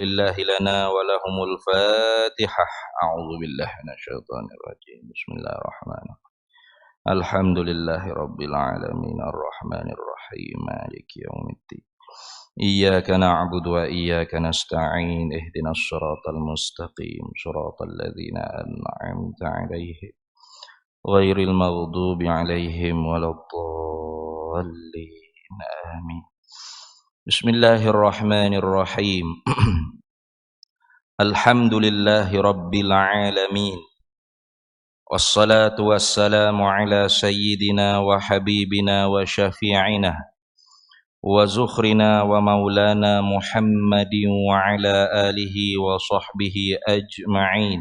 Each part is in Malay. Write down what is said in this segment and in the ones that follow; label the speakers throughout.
Speaker 1: لله لنا ولهم الفاتحة. أعوذ بالله من الشيطان الرجيم. بسم الله الرحمن الرحيم. الحمد لله رب العالمين الرحمن الرحيم مالك يوم الدين. إياك نعبد وإياك نستعين اهدنا الصراط المستقيم صراط الذين أنعمت عليهم غير المغضوب عليهم ولا الضالين آمين. بسم الله الرحمن الرحيم. الحمد لله رب العالمين والصلاة والسلام على سيدنا وحبيبنا وشفيعنا وزخرنا ومولانا محمد وعلى آله وصحبه أجمعين.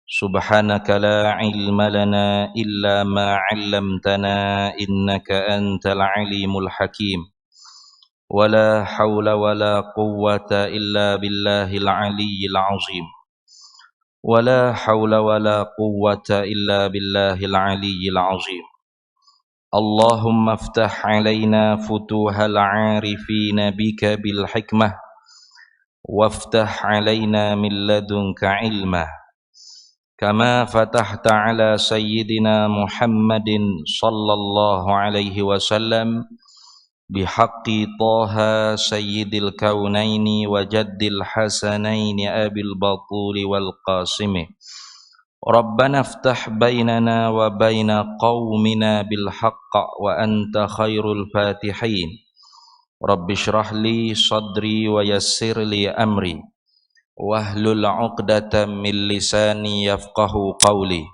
Speaker 1: سبحانك لا علم لنا إلا ما علمتنا إنك أنت العليم الحكيم. ولا حول ولا قوة إلا بالله العلي العظيم. ولا حول ولا قوة إلا بالله العلي العظيم. اللهم افتح علينا فتوح العارفين بك بالحكمة وافتح علينا من لدنك علما كما فتحت على سيدنا محمد صلى الله عليه وسلم بحق طه سيد الكونين وجد الحسنين أبي البطول والقاسم. ربنا افتح بيننا وبين قومنا بالحق وأنت خير الفاتحين. رب اشرح لي صدري ويسر لي أمري واحلل عقدة من لساني يفقه قولي.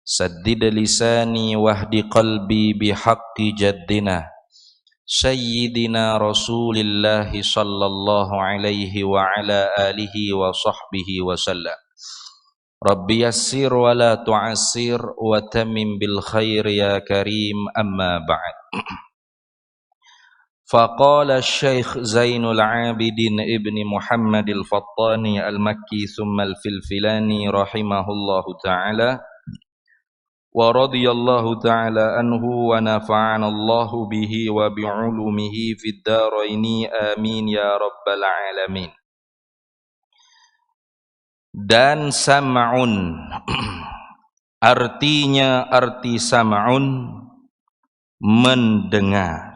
Speaker 1: سدد لساني واهد قلبي بحق جدنا سيدنا رسول الله صلى الله عليه وعلى آله وصحبه وسلم. رب يسر ولا تعسر وتمم بالخير يا كريم. أما بعد. فقال الشيخ زين العابدين ابن محمد الفطاني المكي ثم الفلفلاني رحمه الله تعالى ورضي الله تعالى عنه ونفعنا الله به وبعلومه في الدارين آمين يا رب العالمين. Dan sam'un artinya arti sam'un mendengar.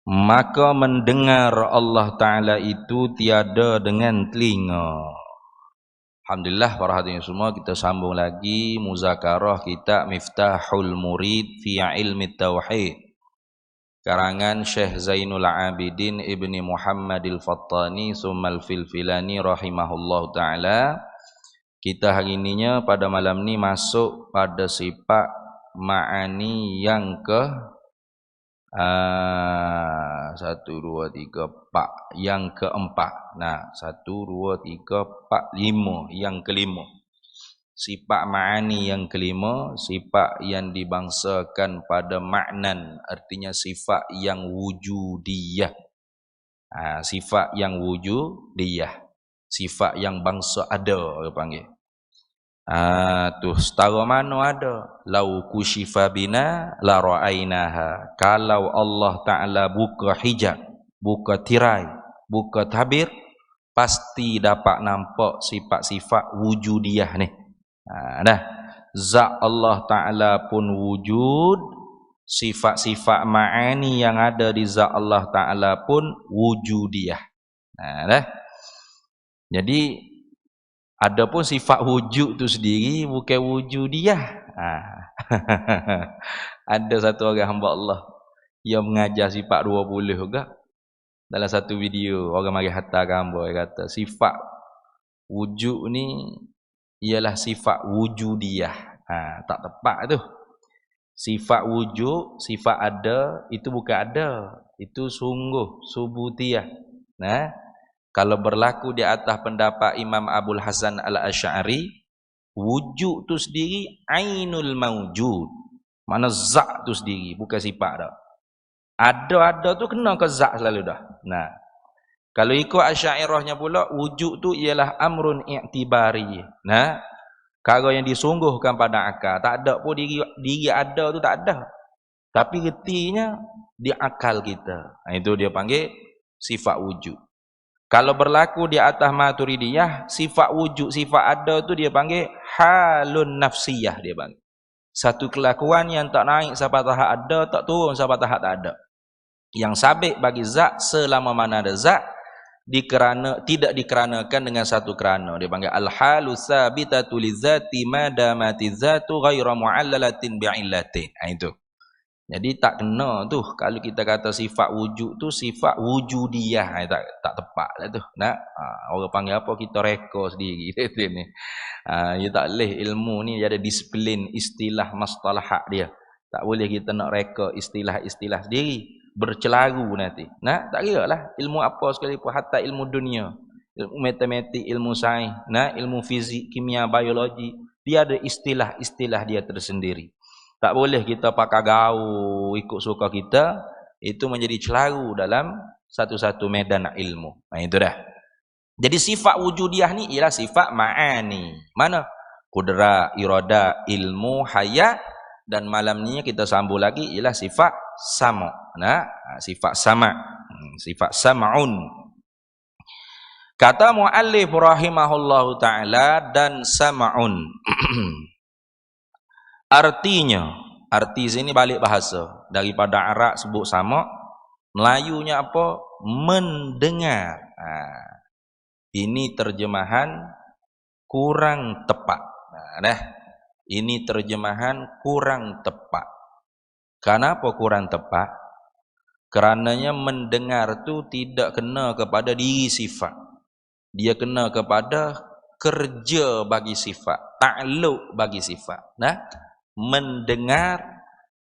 Speaker 1: Maka mendengar Allah Ta'ala itu tiada dengan telinga. Alhamdulillah para hadirin semua, kita sambung lagi muzakarah kitab Miftahul Murid fi Ilmi Tauhid karangan Syekh Zainul Abidin Ibni Muhammadil Fattani Summal Filfilani rahimahullah ta'ala. Kita hari ininya pada malam ni masuk pada sifat ma'ani yang ke 1, 2, 3, 4 yang keempat. Nah, 1, 2, 3, 4, 5 yang kelima. Sifat ma'ani yang kelima, sifat yang dibangsakan pada ma'nan, artinya sifat yang wujudiyah. Sifat yang wujudiyah, sifat yang bangsa ada orang panggil. Tu setara mana ada? Lau kushifa bina la ra'ainaha. Kalau Allah Ta'ala buka hijab, buka tirai, buka tabir, pasti dapat nampak sifat-sifat wujudiyah ni. Dah. Zat Allah Ta'ala pun wujud, sifat-sifat ma'ani yang ada di zat Allah Ta'ala pun wujudiyah. Dah. Jadi adapun sifat wujud tu sendiri bukan wujudiyah. Ada satu orang hamba Allah yang mengajar sifat 20 juga. Dalam satu video orang mari hantar gambar, dia kata sifat wujud ni ialah sifat wujudiyah. Tak tepat tu. Sifat wujud, sifat ada, itu bukan ada, itu sungguh subutiyah. Kalau berlaku di atas pendapat Imam Abul Hasan Al-Asy'ari, wujud tu sendiri ainul mawjud. Mana zat tu sendiri, bukan sifat dah. Ada tu kena ke zat selalu dah. Nah, kalau ikut Asy'ariyahnya pula, wujud tu ialah amrun i'tibari. Perkara yang disungguhkan pada akal. Tak ada pun diri ada tu tak ada. Tapi retinya di akal kita. Itu dia panggil sifat wujud. Kalau berlaku di atas Maturidiyah, sifat wujud, sifat ada tu dia panggil halun nafsiyah, dia panggil. Satu kelakuan yang tak naik sampai tahap ada, tak turun sampai tahap tak ada. Yang sabit bagi zat selama mana ada zat, tidak dikeranakan dengan satu kerana. Dia panggil al-halu sabitatu lizati madamati zatu ghaira mu'allalatin bi'illatin. Itu. Jadi tak kena tu kalau kita kata sifat wujud tu sifat wujudiyah, tak tepat lah tu. Nak orang panggil apa, kita reka sendiri kita ni. Ya tak boleh, ilmu ni ada disiplin istilah mustalahat dia. Tak boleh kita nak reka istilah-istilah sendiri, bercelaru nanti. Nah, tak kira lah ilmu apa sekalipun, hatta ilmu dunia, ilmu matematik, ilmu sains, ilmu fizik, kimia, biologi, dia ada istilah-istilah dia tersendiri. Tak boleh kita pakai gaul ikut suka kita, itu menjadi celaru dalam satu-satu medan ilmu. Itu dah. Jadi sifat wujudiah ni ialah sifat ma'ani. Mana? Qudrat, irada, ilmu, hayat, dan malam ni kita sambung lagi ialah sifat sama'. Sifat sama'. Sifat sam'un. Kata muallif rahimahullahu taala, dan sam'un. Arti sini balik bahasa. Daripada Arab sebut sama, Melayunya apa? Mendengar. Ini terjemahan kurang tepat. Ini terjemahan kurang tepat. Kenapa kurang tepat? Kerananya mendengar tu tidak kena kepada diri sifat. Dia kena kepada kerja bagi sifat, takluk bagi sifat. Mendengar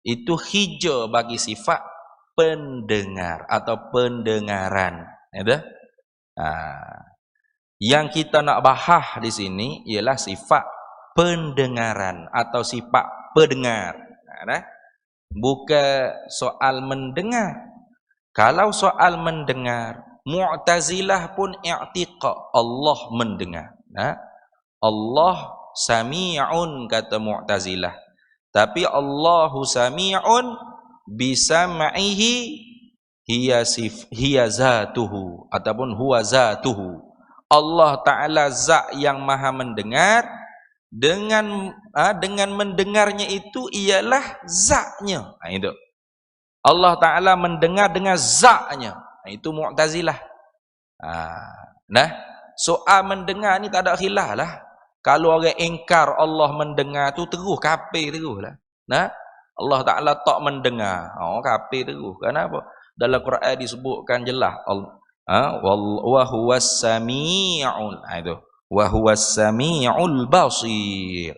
Speaker 1: itu hija bagi sifat pendengar atau pendengaran. Yang kita nak bahas di sini ialah sifat pendengaran atau sifat pendengar. Bukan soal mendengar. Kalau soal mendengar, Mu'tazilah pun i'tiqad Allah mendengar. Allah sami'un kata Mu'tazilah. Tapi Allahu sami'un bisam'ihi hiya zatuhu ataupun huwa zatuhu. Allah Ta'ala zat yang maha mendengar, dengan mendengarnya itu ialah zatnya. Itu. Allah Ta'ala mendengar dengan zatnya. Itu Mu'tazilah. Soal mendengar ni tak ada khilaf lah. Kalau orang ingkar Allah mendengar tu terus kafir terus lah. Allah Ta'ala tak mendengar. Kafir terus. Kenapa? Dalam Quran disebutkan jelas wa huwas sami'un. Itu. Wa huwas sami'ul basir.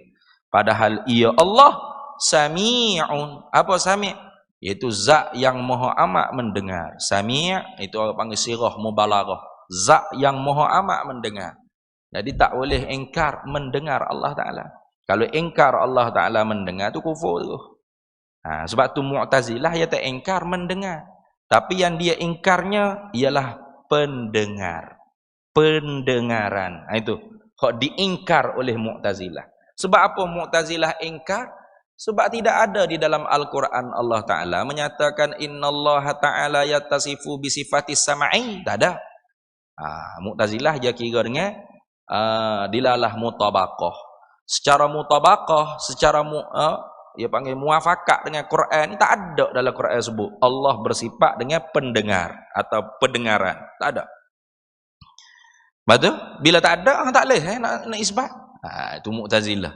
Speaker 1: Padahal ia Allah sami'un. Apa sami'? Iaitu zat yang maha amat mendengar. Sami' itu orang panggil sirah mubalaghah. Zat yang maha amat mendengar. Jadi tak boleh ingkar mendengar Allah Ta'ala. Kalau ingkar Allah Ta'ala mendengar tu kufur tu. Sebab tu Mu'tazilah dia tak ingkar mendengar. Tapi yang dia ingkarnya ialah pendengar. Pendengaran. Itu. Kok diingkar oleh Mu'tazilah. Sebab apa Mu'tazilah ingkar? Sebab tidak ada di dalam Al-Quran Allah Ta'ala menyatakan innallaha ta'ala yattasifu bisifatis sam'i. Tak ada. Mu'tazilah dia kira dengan dilalah mutabaqah. Secara mutabaqah, secara dia panggil muafakat dengan Quran, tak ada dalam Quran sebut Allah bersifat dengan pendengar atau pendengaran. Tak ada. Betul? Bila tak ada, tak boleh nak isbat. Itu Mu'tazilah.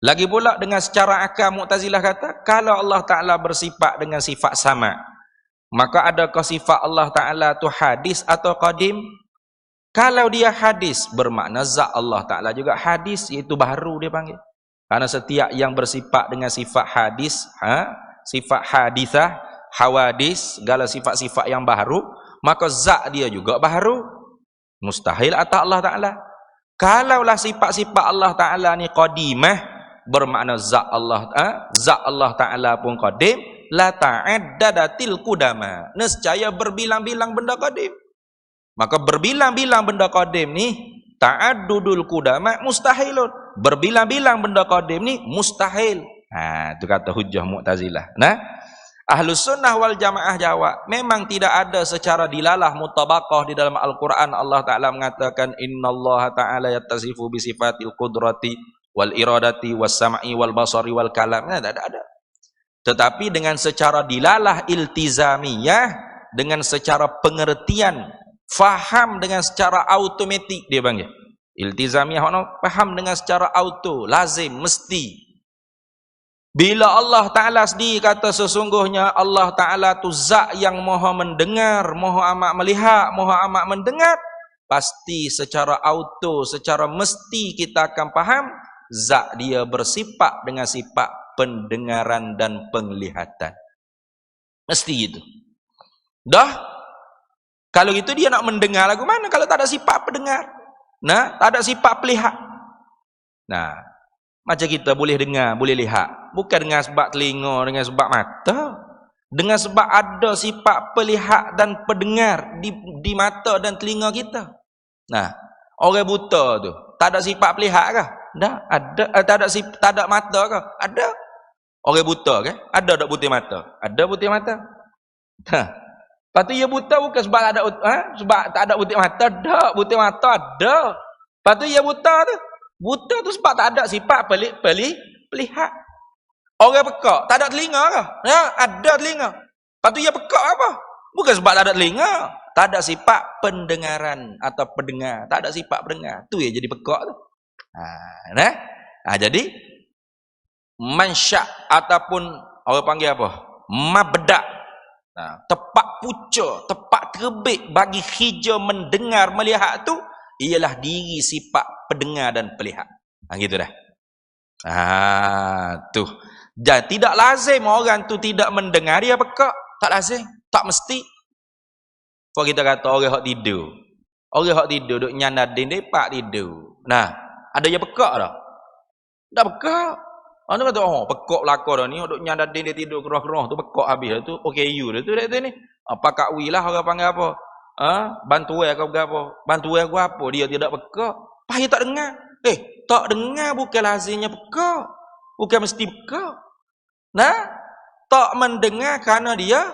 Speaker 1: Lagi pula dengan secara akal Mu'tazilah kata, kalau Allah Ta'ala bersifat dengan sifat sama, maka adakah sifat Allah Ta'ala tu hadis atau qadim? Kalau dia hadis, bermakna zat Allah Ta'ala juga hadis, iaitu baharu dia panggil. Karena setiap yang bersifat dengan sifat hadis, sifat hadithah, hawadis, segala sifat-sifat yang baharu, maka zat dia juga baharu. Mustahil atas Allah Ta'ala. Kalaulah sifat-sifat Allah Ta'ala ni qadimah, bermakna zat Allah Ta'ala pun qadim, la ta'addadatil qudama. Nescaya berbilang-bilang benda qadim. Maka berbilang-bilang benda qadim ni ta'addudul qudama mustahilun. Berbilang-bilang benda qadim ni mustahil. Itu kata hujjah Mu'tazilah. Ahlus sunnah wal jamaah jawab, memang tidak ada secara dilalah mutabaqah di dalam Al-Quran. Allah Ta'ala mengatakan, innallaha ta'ala yattasifu bisifatil qudrati wal iradati was sam'i wal basari wal kalam. Nah, tidak ada. Tetapi dengan secara dilalah iltizamiyah, dengan secara pengertian, faham dengan secara automatik, dia panggil iltizamiyah, faham dengan secara auto, lazim, mesti. Bila Allah Ta'ala sendiri kata sesungguhnya Allah Ta'ala tu zat yang maha mendengar, maha amat melihat, maha amat mendengar, pasti secara auto, secara mesti kita akan faham zat dia bersifat dengan sifat pendengaran dan penglihatan. Mesti gitu. Dah, kalau gitu dia nak mendengar lagu mana kalau tak ada sifat pendengar? Nah, tak ada sifat pelihat. Nah, macam kita boleh dengar, boleh lihat, bukan dengan sebab telinga, dengan sebab mata, dengan sebab ada sifat pelihat dan pendengar di mata dan telinga kita. Nah, orang buta tu tak ada sifat pelihat ke? Dah, ada. Tak ada mata ke? Ada. Orang buta ke? Ada tak putih mata? Ada putih mata. Lepas tu ia buta bukan sebab ada sebab tak ada putih mata. Ada putih mata, ada. Lepas tu ia buta tu sebab tak ada sifat pelihat. Orang pekak tak ada telinga ke? Ya, ada telinga. Lepas tu ia pekak apa? Bukan sebab tak ada telinga, tak ada sifat pendengaran atau pendengar, tak ada sifat pendengar. Tu ya jadi pekak tu. Jadi mansyak ataupun orang panggil apa? Mabda'. Tepat puca, tepat terbit bagi hija mendengar, melihat tu ialah diri sifat pendengar dan pelihat. Gitu dah. Tu. Dan tidak lazim orang tu tidak mendengar, dia pekak. Tak lazim, tak mesti. Kalau kita kata orang hak tidur. Orang hak tidur duk nyandadin depak tidur. Nah, ada yang pekak dah. Tak pekak. Anda kata, pekak belaka dah ni, duk nyandadin dia tidur keroh-keroh tu pekak habis tu. OKU dah tu ni. Apa Kak Wi lah orang panggil apa? Bantuan kau berapa? Bantuan aku apa? Dia tidak pekak. Payah tak dengar. Tak dengar bukan lazimnya pekak. Bukan mesti pekak. Nah, tak mendengar kerana dia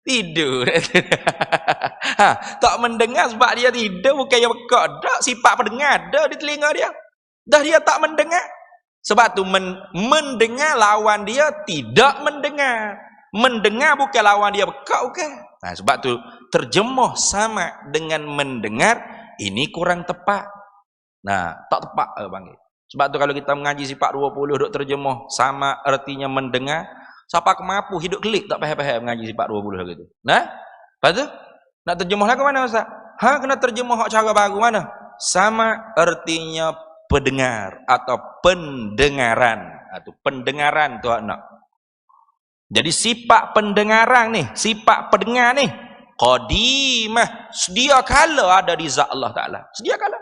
Speaker 1: tidur. Tak mendengar sebab dia tidur bukan yang pekak. Tak sifat pendengar ada di telinga dia. Dah dia tak mendengar. Sebab tu mendengar lawan dia tidak mendengar. Mendengar bukan lawan dia pekak bukan. Nah, sebab tu terjemah sama dengan mendengar ini kurang tepat. Nah, tak tepat panggil. Sebab tu kalau kita mengaji sifat 20 duk terjemah sama artinya mendengar, siapa kemampu hidup klik tak faham-faham mengaji sifat 20 gitu. Nah, lepas tu nak terjemah lagu mana Ustaz? Kena terjemah cara baru mana? Sama artinya pendengar atau pendengaran atau pendengaran tu nak. Jadi sifat pendengaran ni, sifat pendengar ni qadimah, sedia kala ada di zat Allah Ta'ala. Sedia kala.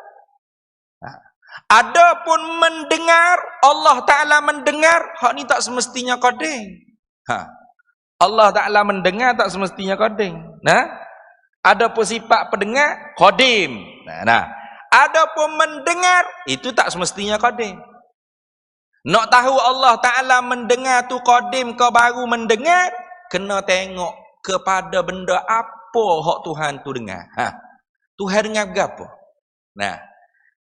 Speaker 1: Adapun mendengar, Allah Ta'ala mendengar, hak ni tak semestinya qadim. Allah Ta'ala mendengar tak semestinya qadim. Nah, adapun sifat pendengar qadim. Nah, adapun mendengar itu tak semestinya qadim. Nak tahu Allah Ta'ala mendengar tu qadim ke baru mendengar, kena tengok kepada benda apa hak Tuhan tu dengar. Tuhan dengar apa? Nah,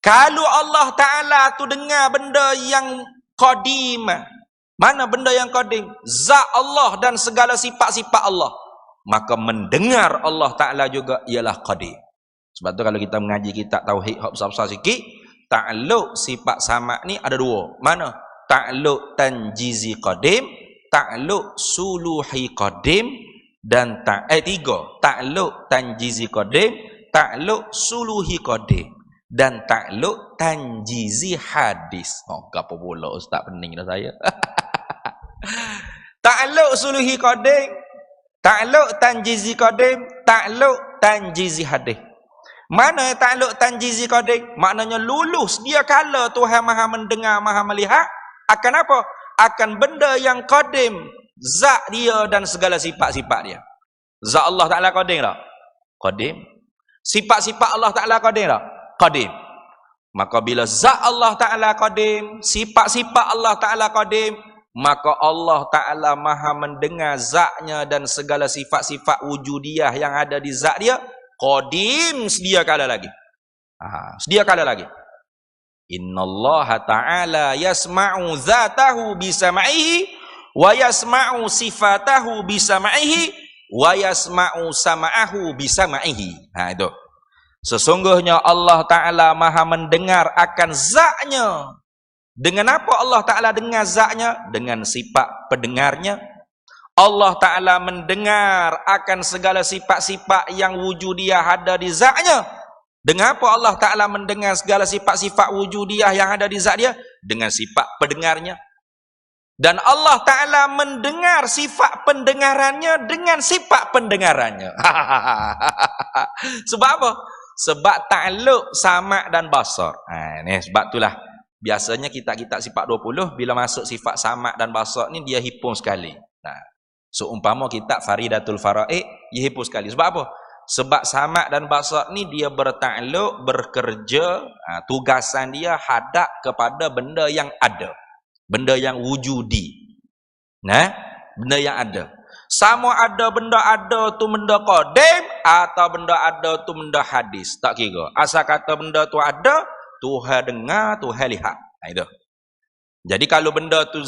Speaker 1: kalau Allah Ta'ala tu dengar benda yang qadim, mana benda yang qadim? Zat Allah dan segala sifat-sifat Allah. Maka mendengar Allah Ta'ala juga ialah qadim. Sebab tu kalau kita mengaji kitab tauhid hak besar-besar sikit, ta'alluq sifat sama ni ada dua. Mana? Ta'alluq tanjizi qadim, ta'alluq suluhi qadim, dan tiga. Ta'alluq tanjizi qadim, ta'alluq suluhi qadim, dan ta'alluq tanjizi hadis. Apa pula Ustaz pening dah saya. Ta'alluq suluhi qadim, ta'alluq tanjizi qadim, ta'alluq tanjizi hadis. Mana ta'alluq tanjizi qadim? Maknanya lulus dia kala Tuhan Maha mendengar, Maha melihat akan apa? Akan benda yang qadim, zat dia dan segala sifat-sifat dia. Zat Allah Ta'ala qadim tak? Qadim. Sifat-sifat Allah Ta'ala qadim tak? Qadim. Maka bila zat Allah Ta'ala qadim, sifat-sifat Allah Ta'ala qadim, maka Allah Ta'ala maha mendengar zatnya dan segala sifat-sifat wujudiyah yang ada di zat dia. Qadim, sedia kala lagi. Sedia kala lagi. Innallaha ta'ala yasma'u zatahu bisam'ihi wa yasma'u sifatahu bisam'ihi wa yasma'u sama'ahu bisam'ihi. Itu. Sesungguhnya Allah Ta'ala maha mendengar akan zatnya. Dengan apa Allah Ta'ala dengar zatnya? Dengan sifat pendengarnya. Allah Ta'ala mendengar akan segala sifat-sifat yang wujudiyah ada di zatnya. Dengan apa Allah Ta'ala mendengar segala sifat-sifat wujudiyah yang ada di zat dia? Dengan sifat pendengarnya. Dan Allah Ta'ala mendengar sifat pendengarannya dengan sifat pendengarannya. Sebab apa? Sebab takluk sama' dan basar. Ini sebab itulah. Biasanya kita sifat 20, bila masuk sifat sama' dan basar ni dia hipung sekali. Seumpama kita Faridatul Faraid, dia hipung sekali. Sebab apa? Sebab sama' dan basar ni dia bertakluk, bekerja, tugasan dia hadap kepada benda yang ada. Benda yang wujudi. Benda yang ada. Sama ada benda ada tu benda qadim atau benda ada tu benda hadis. Tak kira. Asal kata benda tu ada, Tuhan dengar, Tuhan lihat. Itu. Jadi kalau benda tu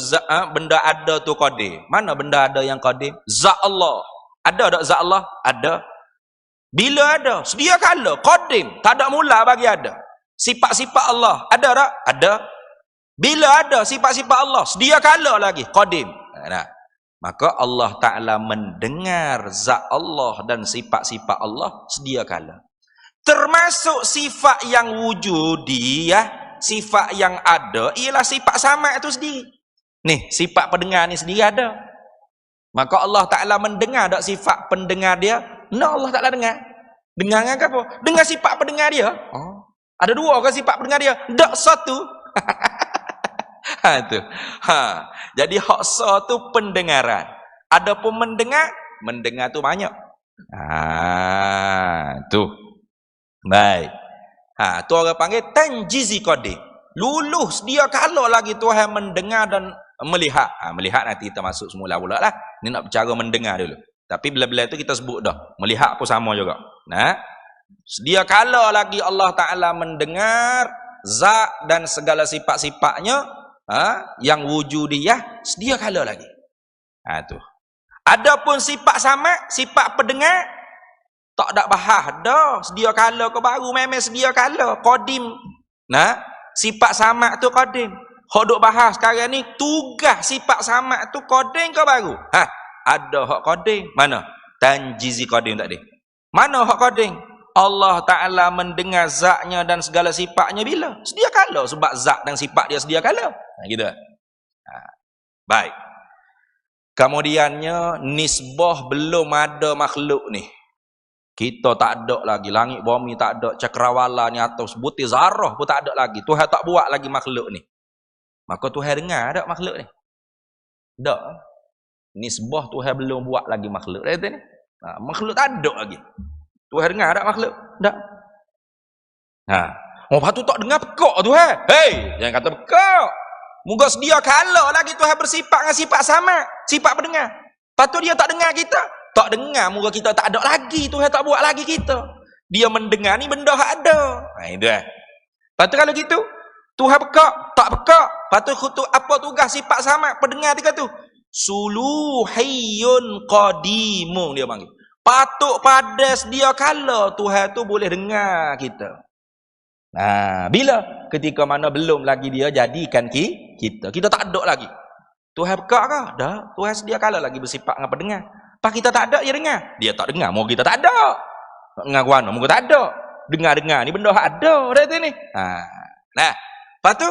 Speaker 1: benda ada tu qadim. Mana benda ada yang qadim? Zat Allah. Ada tak zat Allah? Ada. Bila ada? Sedia kala. Qadim. Tak ada mula bagi ada. Sifat-sifat Allah. Ada tak? Ada. Bila ada sifat-sifat Allah? Sedia kala lagi. Qadim. Maka Allah Ta'ala mendengar zat Allah dan sifat-sifat Allah sedia kala. Termasuk sifat yang wujudi, sifat yang ada, ialah sifat sama itu sendiri. Nih, sifat pendengar ni sendiri ada. Maka Allah Ta'ala mendengar tak sifat pendengar dia? No, Allah Ta'ala dengar. Dengar dengan apa? Dengar sifat pendengar dia. Ada dua ke sifat pendengar dia? Tak satu. Jadi haqsa tu pendengaran. Adapun mendengar tu banyak. Tu. Baik. Tu orang panggil tanjizi qadim. Lulus dia kalau lagi Tuhan mendengar dan melihat. Melihat nanti kita masuk semula pula lah. Ni nak bercara mendengar dulu. Tapi bila-bila itu kita sebut dah. Melihat pun sama juga. Sedia kala lagi Allah Ta'ala mendengar zat dan segala sifat-sifatnya yang wujudiyah, sedia kala lagi. Tu. Adapun sifat sama, sifat pendengar, tak ada bahas dah. Sedia kala ke baru, memang sedia kala. Qadim. Sifat sama tu qadim. Hak duk bahas sekarang ni, tugas sifat sama tu qadim ke baru? Ada hak qadim. Mana? Tanjizi qadim tadi. Mana hak qadim? Allah Ta'ala mendengar zatnya dan segala sifatnya bila? Sedia kala. Sebab zat dan sifat dia sedia kala. Gitu. Baik. Kemudiannya, nisbah belum ada makhluk ni. Kita tak ada lagi. Langit bumi tak ada. Cakrawala ni atau sebutir zarah pun tak ada lagi. Tuhan tak buat lagi makhluk ni. Maka Tuhan dengar tak makhluk ni? Tak. Nisbah Tuhan belum buat lagi makhluk. Makhluk tak ada lagi. Tuhan dengar tak makhluk? Tak. Lepas tu tak dengar pekak Tuhan. Hei, jangan kata pekak. Moga sedia kala lagi Tuhan bersifat dengan sifat sama. Sifat pendengar. Lepas tu dia tak dengar kita. Tak dengar, moga kita tak ada lagi. Tuhan tak buat lagi kita. Dia mendengar ni benda yang ada. Itu lah. Lepas tu kalau gitu, Tuhan pekak, tak pekak. Lepas tu apa tugas sifat sama pendengar tiga tu? Suluhiyun qadimun dia panggil. Patuk pada sedia kala Tuhan tu boleh dengar kita. Bila? Ketika mana belum lagi dia jadikan kita. Kita tak ada lagi. Tuhan pekak ke? Dah. Tuhan sedia kala lagi bersifat dengan pendengar. Pas kita tak ada, dia dengar. Dia tak dengar, moga kita tak ada. Tak dengar kuana, moga tak ada. Dengar-dengar ni benda ada dah tu ni. Lepas tu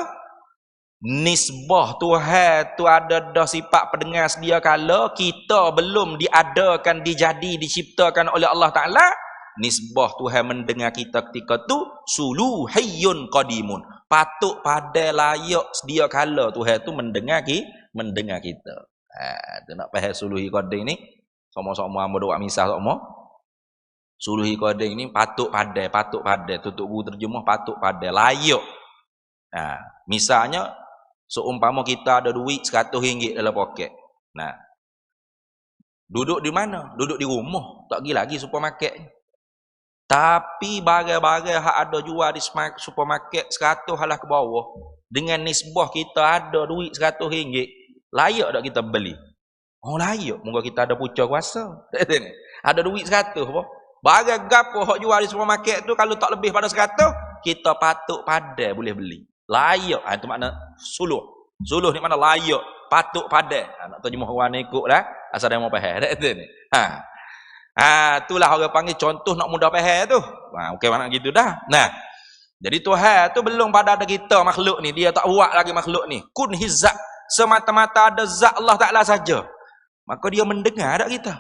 Speaker 1: nisbah Tuhan tu ada dah sifat pendengar sedia kala, kita belum diadakan, diciptakan oleh Allah Ta'ala. Nisbah Tuhan mendengar kita ketika tu suluhiyun qadimun. Patut pada layak sedia kala Tuhan tu mendengar kita. Tu nak faham suluhi qadim ni. Sama-sama hamba doa misal sama. Suluhi qadim ni patut pada tutup buku terjemah patut pada layak. Misalnya Seumpama kita ada duit RM100 dalam poket. Nah, duduk di mana? Duduk di rumah. Tak pergi lagi supermarket. Tapi barang-barang yang ada jual di supermarket 100 halah ke bawah. Dengan nisbah kita ada duit RM100. Layak tak kita beli? Oh layak. Moga kita ada pucuk kuasa. Ada duit 100 apa? Barang gapo hok jual di supermarket tu kalau tak lebih pada 100, kita patut pandai boleh beli. Layak. Itu makna suluh. Suluh ni mana layak, patut pandai. Nak terjemah orang ikut dah. Asal dia mau faham. Itulah orang panggil contoh nak mudah faham tu. Okey mana gitu dah. Nah, jadi Tuhan tu belum pada ada kita makhluk ni. Dia tak buat lagi makhluk ni. Kun hizat. Semata-mata ada zat Allah Ta'ala saja. Maka dia mendengar tak kita?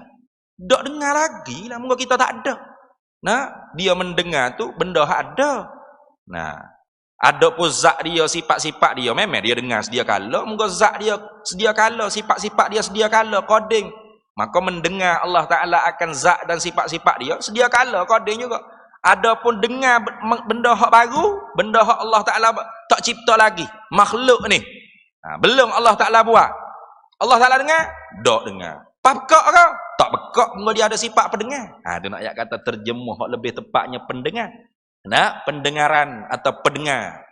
Speaker 1: Tak dengar lagi lah. Mungkin kita tak ada. Nah, dia mendengar tu benda ada. Nah, ada pun zat dia, sifat-sifat dia. Memang dia dengar sedia kala. Mungkin zat dia sedia kala. Sifat-sifat dia sedia kala. Koding. Maka mendengar Allah Ta'ala akan zat dan sifat-sifat dia. Sedia kala. Koding juga. Ada pun dengar benda hak baru. Benda hak Allah Ta'ala tak cipta lagi. Makhluk ni. Belum Allah Ta'ala buat. Allah Ta'ala dengar? Tak dengar. Pekak ke? Tak pekak. Mungkin dia ada sifat pendengar. Itu nak ayat kata terjemuh. Lebih tepatnya pendengar. Nah, pendengaran atau pendengar.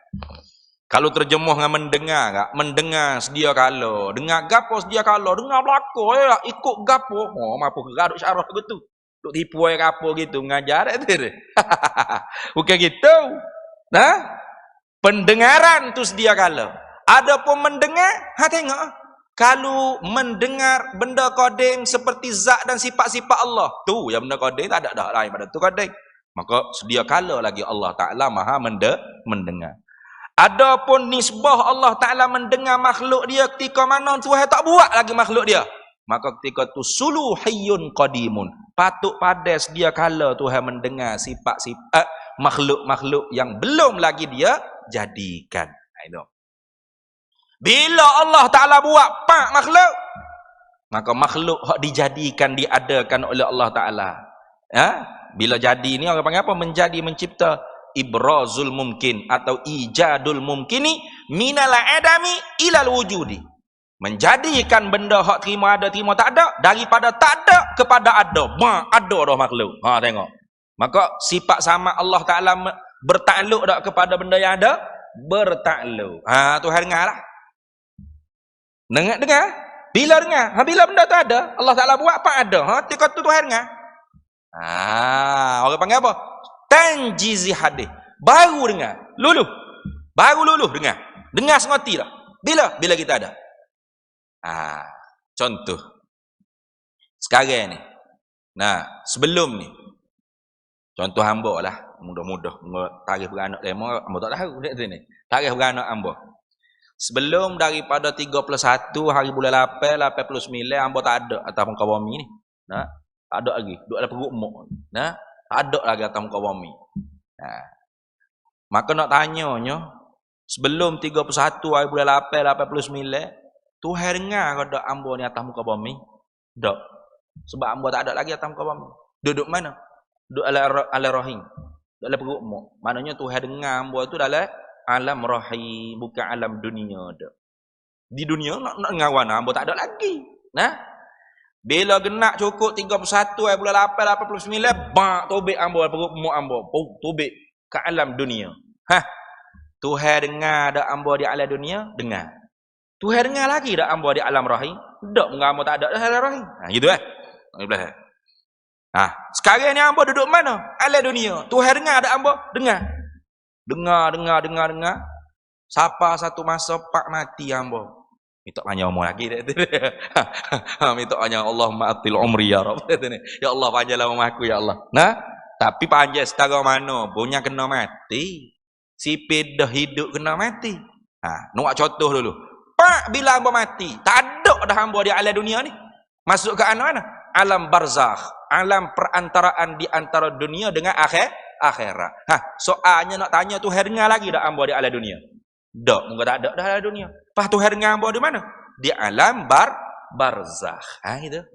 Speaker 1: Kalau terjemuh dengan mendengar tak? Mendengar sedia kala. Dengar gapo sedia kala. Dengar belakang. Ikut gapo. Oh, mampu gerak duk syarah begitu. Duk tipu air gapo gitu. Mengajar itu. Bukan gitu. Nah, pendengaran tu sedia kala. Adapun mendengar, tengok. Kalau mendengar benda koding seperti zat dan sifat-sifat Allah, tu yang benda koding tak ada dah lain pada tu koding. Maka sedia kala lagi Allah Ta'ala maha mendengar. Adapun nisbah Allah Ta'ala mendengar makhluk dia ketika mana Tuhan tak buat lagi makhluk dia. Maka ketika tu suluhiyun qadimun. Patut pada sedia kala Tuhan mendengar sifat-sifat makhluk-makhluk yang belum lagi dia jadikan. Itu. Bila Allah Ta'ala buat pak makhluk, maka makhluk hak dijadikan, diadakan oleh Allah Ta'ala. Bila jadi ni orang panggil apa? Menjadi, mencipta. Ibrazul mumkin atau ijadul mumkini minal adami ilal wujudi. Menjadikan benda hak terima ada, terima tak ada. Daripada tak ada kepada ada. Ada dah makhluk. Tengok. Maka sifat sama Allah Ta'ala bertakluk tak kepada benda yang ada? Bertakluk. Tuhan dengar lah. Dengar? Bila dengar? Bila benda tu ada, Allah Ta'ala buat apa ada? Tika tu Tuhan dengar. Orang panggil apa? Tanjizi hadis. Baru dengar. Baru luluh dengar. Dengar sengoti lah. Bila kita ada. Contoh. Sekarang ni. Nah, sebelum ni. Contoh hamba lah. Mudah-mudah. Tarikh beranak demo, hamba tak tahu. Tarikh beranak hamba. Sebelum daripada 31 hari bulan 8, 89, hamba tak ada atas muka bumi ni. Nah, tak ada lagi. Duduk dalam perut mak. Nah, tak ada lagi atas muka bumi. Nah. Maka nak tanyanya, sebelum 31 hari bulan 8, 89, Tuhan dengar kada hamba ni atas muka bumi? Tak. Sebab hamba tak ada lagi atas muka bumi. Duduk mana? Duduk ala rahim. Duduk dalam perut mak. Maknanya Tuhan dengar hamba tu dalam alam rahim, bukan alam dunia dah. Di dunia nak ngawan hamba tak ada lagi. Nah. Bila genak cukup 31 bulan 8 89, tobek hamba perut mak hamba. Tobek ke alam dunia. Tuhan dengar dak hamba di alam dunia? Dengar. Tuhan dengar lagi dak hamba di alam rahim? Dak, hamba tak ada dalam rahim. Gitu sekarang ni hamba duduk mana? Alam dunia. Tuhan dengar dak hamba? Dengar. Dengar. Siapa satu masa pak mati hamba. Minta panjang umur lagi. Minta panjang Allahumma atil umri ya Rabb. Ya Allah panjanglah umur aku ya Allah. Nah, tapi panjang setara mana? Punya kena mati. Si pedah hidup kena mati. Nak contoh dulu. Pak bila hamba mati, tak ada dah hamba di alam dunia ni. Masuk ke mana? Alam barzakh. Alam perantaraan di antara dunia dengan akhirat. Soalnya nak tanya Tuhan dengar lagi dak hamba di alam dunia? Tak, mungkin tak ada dah alam dunia. Pas Tuhan dengar hamba di mana? Di alam barzakh. Gitu.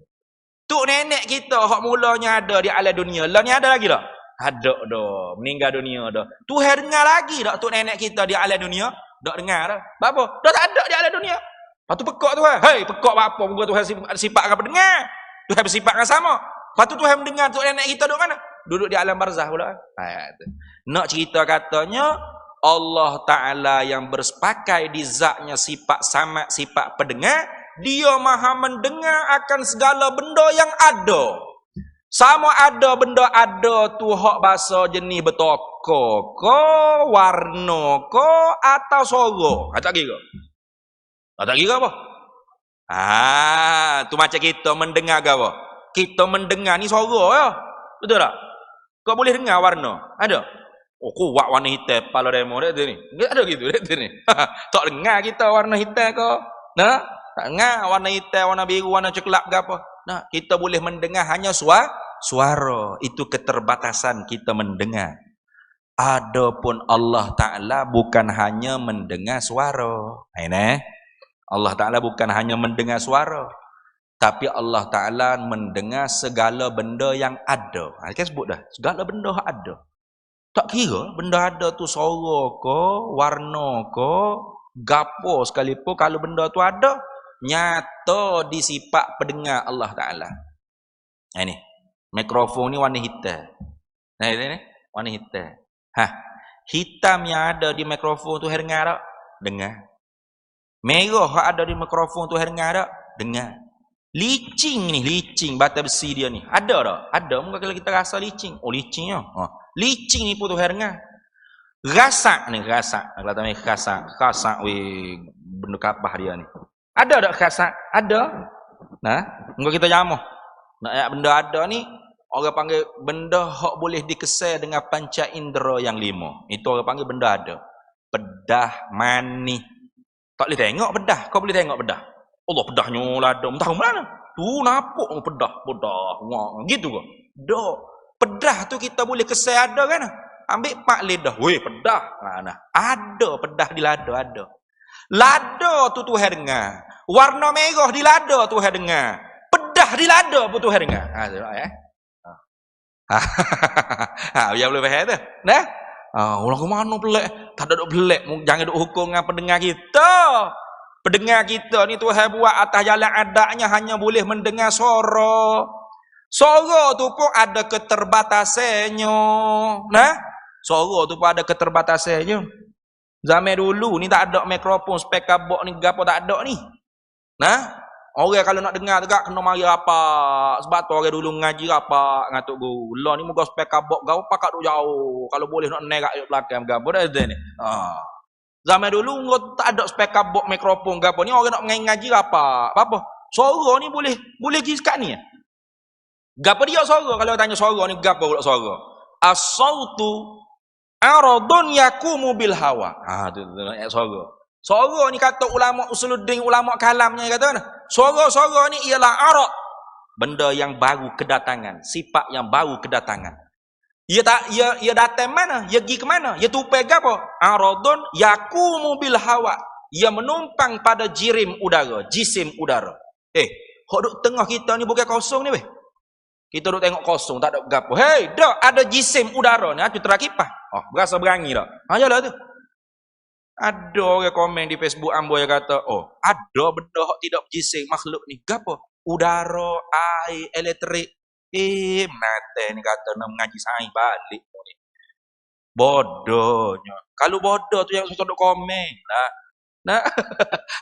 Speaker 1: Tu nenek kita hak mulanya ada di alam dunia. Lah ni ada lagi tak? Ada dah. Meninggal dunia dah. Tuhan dengar lagi tak tu nenek kita di alam dunia? Tak dengar dah. Apa? Dah tak ada di alam dunia. Lepas tu pekak Tuhan. Hei, pekak apa? Muka Tuhan sifat apa dengar? Tuhan bersifat dengan sama. Lepas tu Tuhan mendengar tu nenek kita duduk mana? Duduk di alam barzah pula. Nak cerita katanya Allah Ta'ala yang bersepakai di zatnya sifat samad, sifat pendengar, dia maha mendengar akan segala benda yang ada. Sama ada benda ada tu hak bahasa jenis betoko ko, warna ko, atau suara. Tak kira. Tak kira apa? Tu macam kita mendengar ke apa? Kita mendengar ni suara ya. Betul tak? Kau boleh dengar warna? Ada? Oh, kuat warna hitam kepala demo dia ni. Ada gitu dia ni. Tak dengar kita warna hitam ke? Nah, tak dengar warna hitam, warna biru, warna coklat ke apa? Nah, kita boleh mendengar hanya suara. Itu keterbatasan kita mendengar. Adapun Allah Ta'ala bukan hanya mendengar suara. Ini Allah Ta'ala bukan hanya mendengar suara, tapi Allah Ta'ala mendengar segala benda yang ada. Kan sebut dah, segala benda ada. Tak kira benda ada tu suara ke, warna ke, gapo sekalipun, kalau benda tu ada, nyata di sifat pendengar Allah Ta'ala. Ini mikrofon ni warna hitam. Nah ini warna hitam. Hitam yang ada di mikrofon tu dengar tak? Dengar. Merah yang ada di mikrofon tu dengar tak? Dengar. Licing bata besi dia ni. Ada tak? Ada. Mungkin kalau kita rasa licing. Oh licing ya. Licing ni pun tu dengar. Rasak ni, rasak. Kalau tanya rasak weh benda kapah dia ni. Ada tak rasak? Ada. Nah, mungkin kita jamuh. Nak ayat benda ada ni, orang panggil benda hak boleh dikesai dengan panca indera yang 5. Itu orang panggil benda ada. Pedah, manis. Tak boleh tengok pedah. Kau boleh tengok pedah. Allah pedahnya lada. Entah mana. Tu nampak pedah. Gitu ke? Dak. Pedah tu kita boleh kesai ada kan? Ambil 4 lidah. Weh pedah. Nah. Ada pedah di lada. Ada. Lada tu Tuhan dengar. Warna merah di lada Tuhan dengar. Pedah di lada pun Tuhan dengar. Tengok ya. Biar boleh faham tu. Nah. Orang ke mana pelik? Tak ada duk pelik. Jangan duk hukum dengan pendengar kita. Pendengar kita ni Tuhan buat atas jalan adanya hanya boleh mendengar suara. Suara tu pun ada keterbatasannya. Nah, suara tu pun ada keterbatasannya. Zaman dulu ni tak ada mikrofon, speaker box ni gapo tak ada ni. Nah, orang kalau nak dengar tegak kena mari rapat. Sebab tu orang dulu ngaji rapat dengan tok guru. Lah ni muka speaker box gau pakak duk jauh. Kalau boleh nak naik kat belakang gapo dah ni. Zaman dulu tak ada speaker box mikrofon gapo ni orang nak ngaji rapat. Apa? Suara ni boleh pergi sekat ni. Gapo dia suara kalau tanya suara ni gapo pula suara? As-sautu aradun yakumu bil hawa. Tu ayat suara. Suara ni kata ulama usuluddin, ulama kalamnya kata mana? Suara-suara ni ialah arad, benda yang baru kedatangan, sifat yang baru kedatangan. Ia datang mana? Ia pergi ke mana? Ia tupai ke apa? Aradun yakumu bil hawa. Ia menumpang pada jisim udara. Hok duk tengah kita ni bukan kosong ni weh. Kita duk tengok kosong, tak ada gapo. Hei, dak ada jisim udara ni, tu terakipah. Berasa berani dak. Yalah tu. Ada orang komen di Facebook ambo yang kata, ada benda yang tidak berjising makhluk ni. Gapo? Udara, air, elektrik. Mata ni kata nak mengaji sains balik ni. Bodohnya. Kalau bodoh tu yang susah duk komen lah. Nah.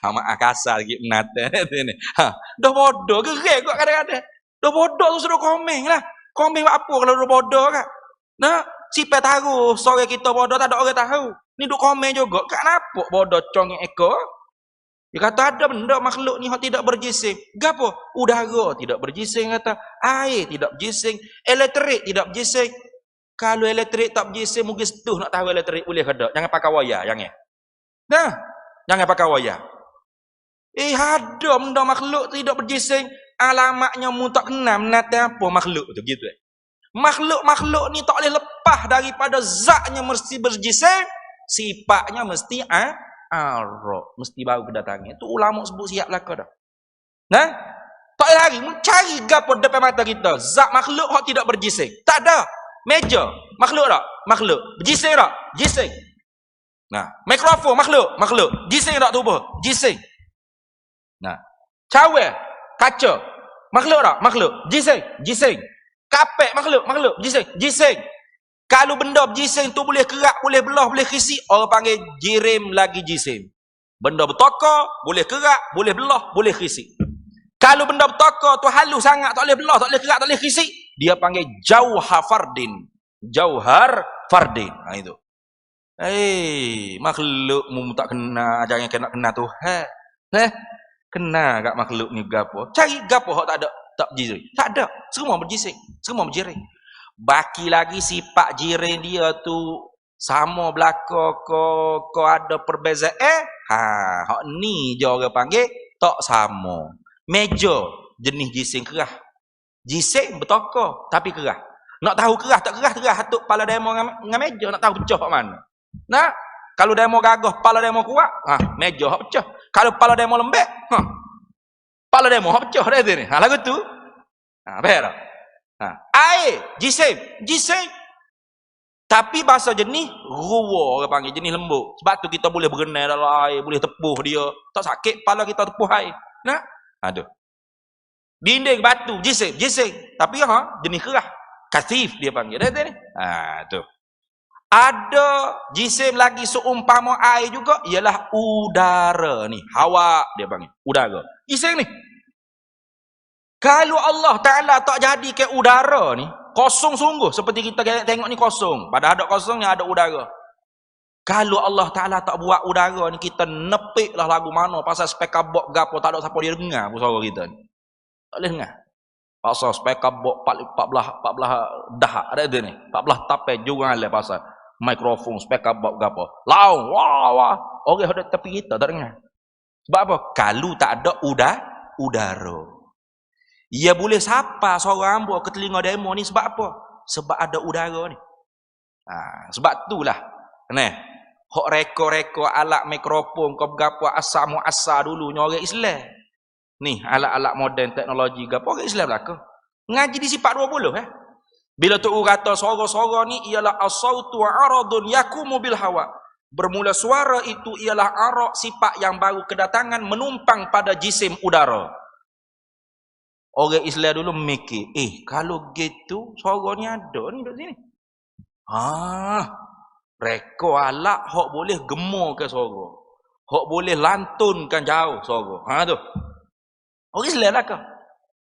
Speaker 1: Amat kasar lagi mata ni. Dah bodoh gerak kok kadang-kadang. Dah bodoh tu sudah komen lah. Komen apa kalau dah bodoh kan? Nah, siapa tahu sore kita bodoh tak ada orang tahu. Ni duk komen juga. Kenapa bodoh congeng ekor? Dia kata ada benda makhluk ni yang tidak berjising. Gapo? Udara tidak berjising kata. Air tidak berjising. Elektrik tidak berjising. Kalau elektrik tak berjising mungkin setuh nak tahu elektrik boleh ke tak? Jangan pakai wayar, jangan. Nah, jangan pakai wayar. Ada benda makhluk tidak berjising. Alamatnya mu tak kenal menate apa makhluk tu gitu. Makhluk-makhluk ni tak boleh lepas daripada zatnya mesti berjising. Sifatnya mesti arok, mesti baru kedatangan. Itu ulama sebut siap belaka dah. Nah, tak lagi mencari gapo depan mata kita. Zat makhluk hak tidak berjising. Tak ada. Meja makhluk tak? Makhluk. Berjising tak? Jising. Nah, mikrofon makhluk. Jisim tak tubuh, jisim. Nah, cawe, kaca, makhluk tak? Makhluk. Jisim. Kapek, makhluk. Jisim. Kalau benda jisim tu boleh kerak, boleh belah, boleh kisi, orang panggil jirim lagi jisim. Benda bertokar, boleh kerak, boleh belah, boleh kisi. Kalau benda bertokar tu halus sangat, tak boleh belah, tak boleh kerak, tak boleh kisi, dia panggil jauhar fardin. Jauhar fardin. Nah itu. Makhluk mu tak kena, jangan kena tu. Kena kat makhluk ni gapo? Cari gapo hak tak ada, tak jirim. Tak ada. Semua berjisim, semua berjirim. Baki lagi sifat jirim dia tu sama belaka ko ada perbezaan. Hak ni je orang panggil tak sama. Meja jenis jisim kerah. Jisim bertokar tapi kerah. Nak tahu kerah tak kerah hatuk kepala demo dengan meja, nak tahu pecah kat mana. Nah, kalau demo gagah, kepala demo kuat, meja hak pecah. Kalau kepala demo lembek, kepala demo hak pecah dah tu ni. Lagu tu. Faham tak? Air, jisim. Tapi bahasa jenis ruwa orang panggil, jenis lembut. Sebab tu kita boleh berenang dalam air, boleh tepuh dia. Tak sakit kepala kita tepuh air. Nah, aduh. Dinding batu, jisim. Tapi jenis kerah. Kasif dia panggil. Dah tu ni. Tu. Ada jisim lagi seumpama air juga, ialah udara ni. Hawa dia panggil. Udara. Jisim ni. Kalau Allah Ta'ala tak jadi ke udara ni, kosong sungguh. Seperti kita tengok ni kosong. Pada ada kosongnya ada udara. Kalau Allah Ta'ala tak buat udara ni, kita nepik lah lagu mana. Pasal speaker box gapo, tak ada siapa dia dengar pun suara kita ni. Tak boleh dengar. Pasal speaker box 14 dahak ada tu ni. 14 tapai jurang lah pasal mikrofon, speaker box gapo. Lau, wah. Orang ada tepi kita tak dengar. Sebab apa? Kalau tak ada udara. Ia boleh sapa suara ambo ke telinga demo ni sebab apa? Sebab ada udara ni. Sebab itulah. Hok reko alat mikrofon kau gapo asal muasal dulu orang Islam. Ni alat-alat moden teknologi gapo orang Islam belaka. Ngaji di sifat 20 Bila tu kata suara-suara ni ialah as-sautu aradun yakumu bil hawa. Bermula suara itu ialah arak sifat yang baru kedatangan menumpang pada jisim udara. Orang Islam dulu mikir, kalau gitu suara ni ada ni kat sini. Reko alat hok boleh gemur ke suara. Hok boleh lantunkan jauh suara. Tu. Orang Islam lah ke?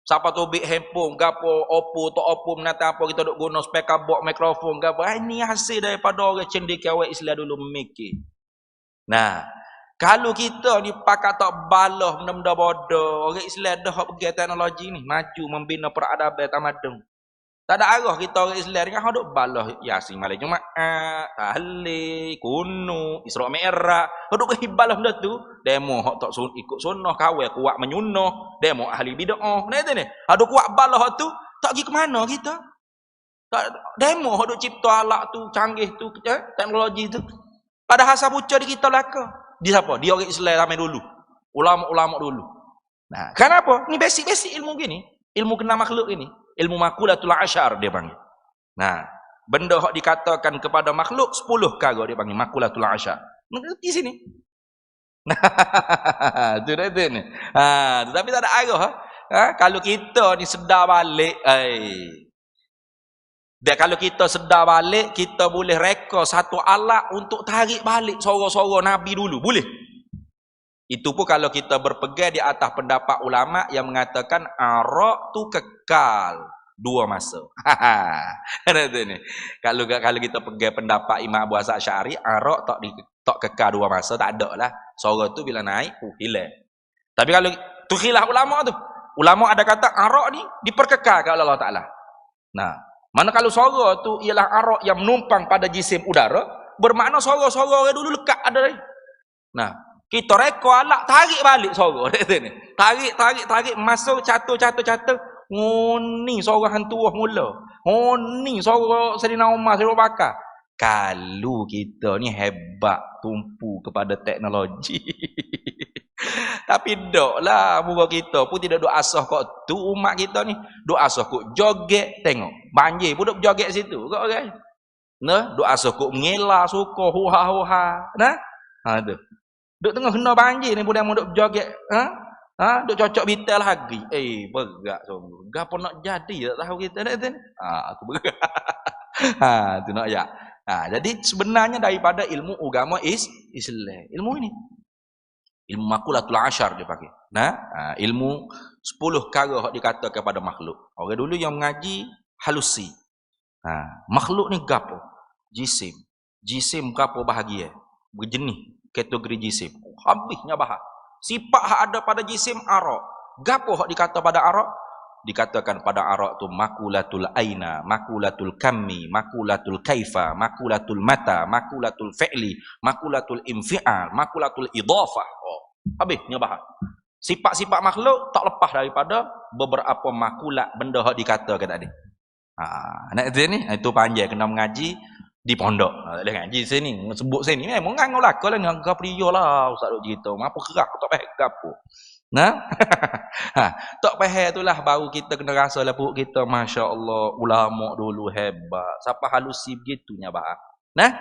Speaker 1: Siapa tu big handphone, gapo, Oppo, tak Oppo, menata apa kita duk guna speaker box, mikrofon, gapo. Ini hasil daripada orang cendekia orang Islam dulu mikir. Nah, kalau kita ni pakat tak balah benda-benda bodoh, orang Islam dah pergi teknologi ni, maju membina peradaban tamadun. Tak ada arah kita orang Islam ni kan duk balah Yasin malam Jumaat, tahlil, kuno, Isra Mi'raj. Duk balah benda tu, demo hak tak ikut sunnah, kawal kuat menyunnah, demo ahli bid'ah. Nah tu ni. Duk kuat balah tu, tak pergi ke mana kita? Tak demo hak duk cipta alat tu, canggih tu, teknologi tu. Padahal sabuca di kita laka. Di siapa? Di orang Islam ramai dulu. Ulama-ulama dulu. Nah, kenapa? Ni basic-basic ilmu gini. Ilmu kena makhluk ini. Ilmu makulatul asyar dia panggil. Nah, benda hak dikatakan kepada makhluk 10 kali dia panggil makulatul asyar. Mengerti sini. Nah, tu dah tu ni. Tetapi tak ada arah. Kalau kita ni sedar balik, dan kalau kita sedar balik, kita boleh reka satu alat untuk tarik balik suara-suara Nabi dulu. Boleh. Itu pun kalau kita berpegang di atas pendapat ulama yang mengatakan arak tu kekal 2 masa. Kalau kita pegang pendapat Imam Abu Hasan Asy'ari, arak tak kekal 2 masa, tak ada lah. Suara tu bila naik, hilang. Tapi kalau tu khilaf ulama tu. Ulama ada kata arak ni diperkekalkan oleh Allah Ta'ala. Nah, mana kalau suara tu ialah arak yang menumpang pada jisim udara, bermakna suara-suara orang dulu lekat ada ni. Nah, kita reka alat tarik balik suara. Tarik masuk catur. Ni suara hantu mula. Ni suara Sayyidina Umar, Sayyidina Bakar. Kalau kita ni hebat tumpu kepada teknologi. Tapi doklah muka kita pun tidak duk asah kok tu umat kita ni. Duk asah kok joget tengok. Banjir pun duk joget situ kok orang. Nah, duk asa kok ngela suka huha-huha. Nah, ha tu. Duk tengah kena banjir ni budak duk joget, ha? Ha, duk cocok bitel lagi. Berat sungguh. Gapo nak jadi tak tahu kita dah tu. Aku berat. Tu nak ya. Jadi sebenarnya daripada ilmu agama Islam. Ilmu ini. Ilmu makulatul asyar dia pakai. Nah, ilmu 10 perkara hak dikatakan kepada makhluk. Orang dulu yang mengaji halusi. Makhluk ni gapo? Jisim. Jisim gapo bahagia? Berjenis kategori jisim. Habisnya bahas. Sifat hak ada pada jisim arak. Gapo hak dikata pada arak? Dikatakan pada arak tu makulatul aina, makulatul kammi, makulatul kaifa, makulatul mata, makulatul fi'li, makulatul infial, makulatul idhafah. Habisnya bahas. Sifat-sifat makhluk tak lepas daripada beberapa makulat benda hak dikatakan tadi. Nak ni itu panjang kena mengaji di pondok. Tak boleh ngaji sini, sebut sini memang ngangau lah kalau ngangau pria lah ustaz duk cerita. Apa kerak tak faham gapo. Nah. Tak faham itulah baru kita kena rasa lah perut kita masya-Allah ulama dulu hebat. Siapa halusi begitunya bah. Nah.